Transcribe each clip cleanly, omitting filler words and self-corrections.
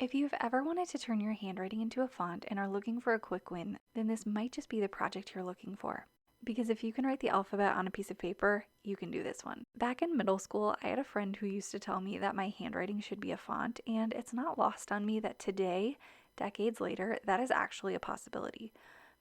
If you've ever wanted to turn your handwriting into a font and are looking for a quick win, then this might just be the project you're looking for. Because if you can write the alphabet on a piece of paper, you can do this one. Back in middle school, I had a friend who used to tell me that my handwriting should be a font, and it's not lost on me that today, decades later, that is actually a possibility.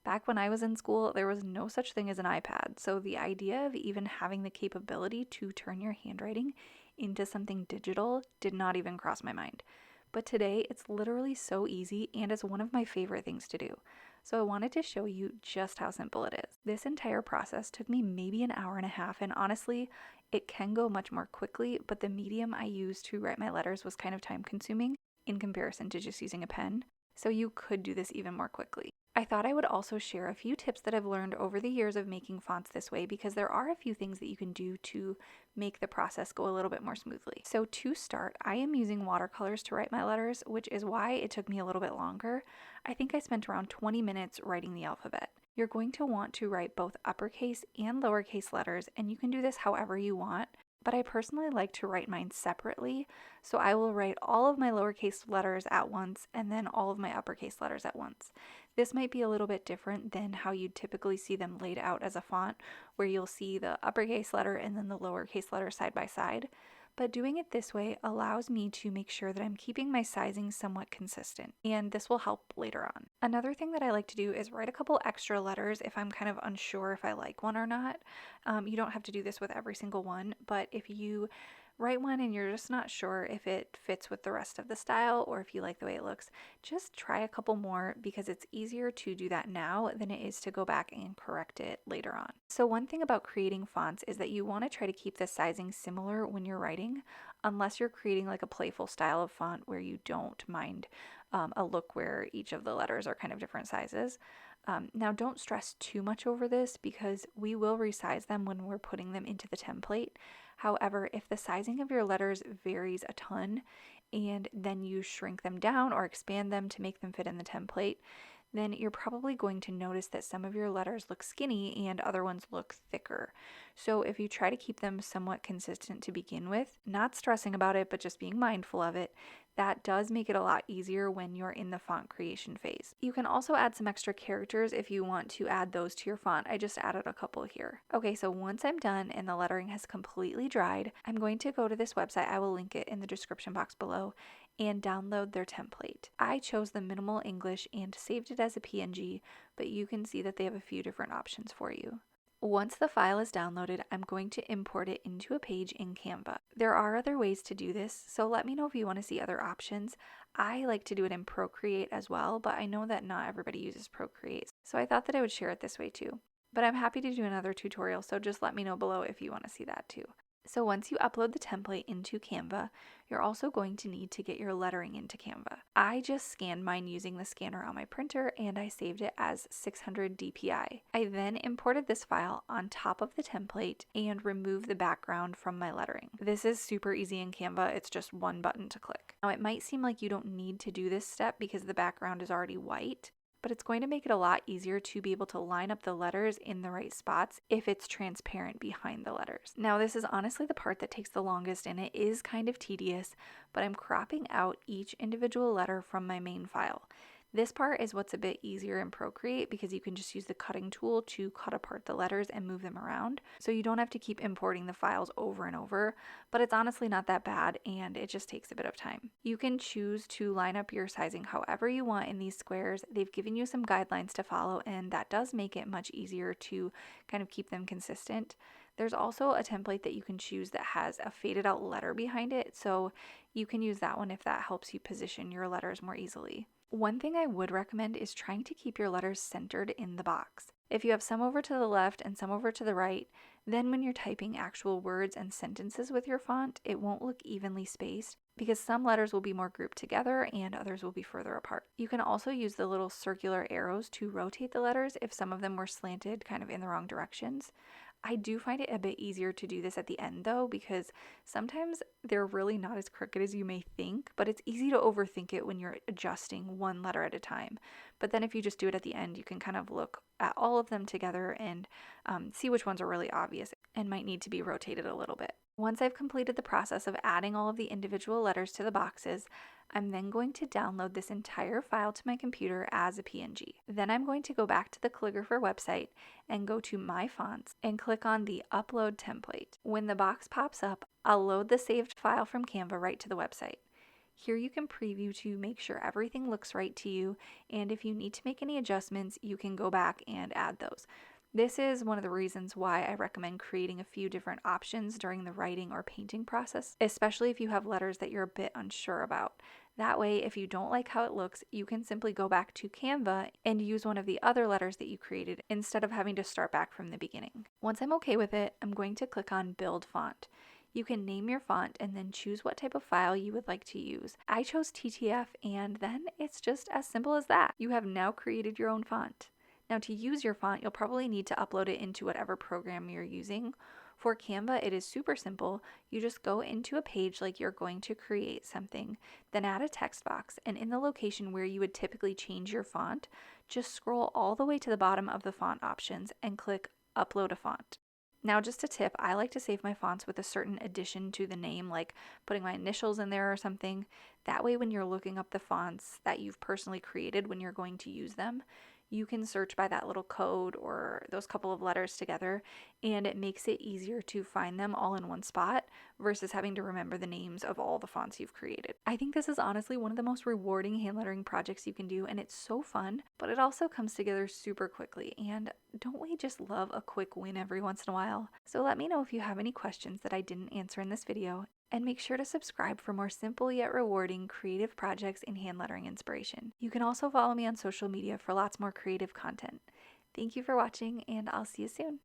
Back when I was in school, there was no such thing as an iPad, so the idea of even having the capability to turn your handwriting into something digital did not even cross my mind. But today, it's literally so easy and it's one of my favorite things to do. So I wanted to show you just how simple it is. This entire process took me maybe an hour and a half, and honestly, it can go much more quickly, but the medium I used to write my letters was kind of time consuming in comparison to just using a pen, so you could do this even more quickly. I thought I would also share a few tips that I've learned over the years of making fonts this way, because there are a few things that you can do to make the process go a little bit more smoothly. So to start, I am using watercolors to write my letters, which is why it took me a little bit longer. I think I spent around 20 minutes writing the alphabet. You're going to want to write both uppercase and lowercase letters, and you can do this however you want. But I personally like to write mine separately, so I will write all of my lowercase letters at once and then all of my uppercase letters at once. This might be a little bit different than how you typically see them laid out as a font, where you'll see the uppercase letter and then the lowercase letter side by side. But doing it this way allows me to make sure that I'm keeping my sizing somewhat consistent, and this will help later on. Another thing that I like to do is write a couple extra letters if I'm kind of unsure if I like one or not. You don't have to do this with every single one, but if you write one and you're just not sure if it fits with the rest of the style or if you like the way it looks, just try a couple more, because it's easier to do that now than it is to go back and correct it later on. So one thing about creating fonts is that you want to try to keep the sizing similar when you're writing, unless you're creating like a playful style of font where you don't mind a look where each of the letters are kind of different sizes. Now don't stress too much over this, because we will resize them when we're putting them into the template. However, if the sizing of your letters varies a ton and then you shrink them down or expand them to make them fit in the template, then you're probably going to notice that some of your letters look skinny and other ones look thicker. So if you try to keep them somewhat consistent to begin with, not stressing about it, but just being mindful of it, that does make it a lot easier when you're in the font creation phase. You can also add some extra characters if you want to add those to your font. I just added a couple here. Okay, so once I'm done and the lettering has completely dried, I'm going to go to this website. I will link it in the description box below, and download their template. I chose the minimal English and saved it as a PNG, but you can see that they have a few different options for you. Once the file is downloaded, I'm going to import it into a page in Canva. There are other ways to do this, so let me know if you want to see other options. I like to do it in Procreate as well, but I know that not everybody uses Procreate, so I thought that I would share it this way too. But I'm happy to do another tutorial, so just let me know below if you want to see that too. So once you upload the template into Canva, you're also going to need to get your lettering into Canva. I just scanned mine using the scanner on my printer and I saved it as 600 dpi. I then imported this file on top of the template and removed the background from my lettering. This is super easy in Canva, it's just one button to click. Now it might seem like you don't need to do this step because the background is already white, but it's going to make it a lot easier to be able to line up the letters in the right spots if it's transparent behind the letters. Now this is honestly the part that takes the longest and it is kind of tedious, but I'm cropping out each individual letter from my main file. This part is what's a bit easier in Procreate because you can just use the cutting tool to cut apart the letters and move them around, so you don't have to keep importing the files over and over, but it's honestly not that bad and it just takes a bit of time. You can choose to line up your sizing however you want in these squares. They've given you some guidelines to follow, and that does make it much easier to kind of keep them consistent. There's also a template that you can choose that has a faded out letter behind it, so you can use that one if that helps you position your letters more easily. One thing I would recommend is trying to keep your letters centered in the box. If you have some over to the left and some over to the right, then when you're typing actual words and sentences with your font, it won't look evenly spaced because some letters will be more grouped together and others will be further apart. You can also use the little circular arrows to rotate the letters if some of them were slanted kind of in the wrong directions. I do find it a bit easier to do this at the end though, because sometimes they're really not as crooked as you may think, but it's easy to overthink it when you're adjusting one letter at a time. But then if you just do it at the end, you can kind of look at all of them together and see which ones are really obvious and might need to be rotated a little bit. Once I've completed the process of adding all of the individual letters to the boxes, I'm then going to download this entire file to my computer as a PNG. Then I'm going to go back to the calligrapher website and go to My Fonts and click on the Upload Template. When the box pops up, I'll load the saved file from Canva right to the website. Here you can preview to make sure everything looks right to you, and if you need to make any adjustments, you can go back and add those. This is one of the reasons why I recommend creating a few different options during the writing or painting process, especially if you have letters that you're a bit unsure about. That way, if you don't like how it looks, you can simply go back to Canva and use one of the other letters that you created instead of having to start back from the beginning. Once I'm okay with it, I'm going to click on Build Font. You can name your font and then choose what type of file you would like to use. I chose TTF, and then it's just as simple as that. You have now created your own font. Now, to use your font, you'll probably need to upload it into whatever program you're using. For Canva, it is super simple. You just go into a page like you're going to create something, then add a text box, and in the location where you would typically change your font, just scroll all the way to the bottom of the font options and click Upload a Font. Now, just a tip, I like to save my fonts with a certain addition to the name, like putting my initials in there or something. That way, when you're looking up the fonts that you've personally created when you're going to use them, you can search by that little code or those couple of letters together, and it makes it easier to find them all in one spot versus having to remember the names of all the fonts you've created. I think this is honestly one of the most rewarding hand lettering projects you can do, and it's so fun, but it also comes together super quickly. And don't we just love a quick win every once in a while? So let me know if you have any questions that I didn't answer in this video, and make sure to subscribe for more simple yet rewarding creative projects and hand lettering inspiration. You can also follow me on social media for lots more creative content. Thank you for watching, and I'll see you soon.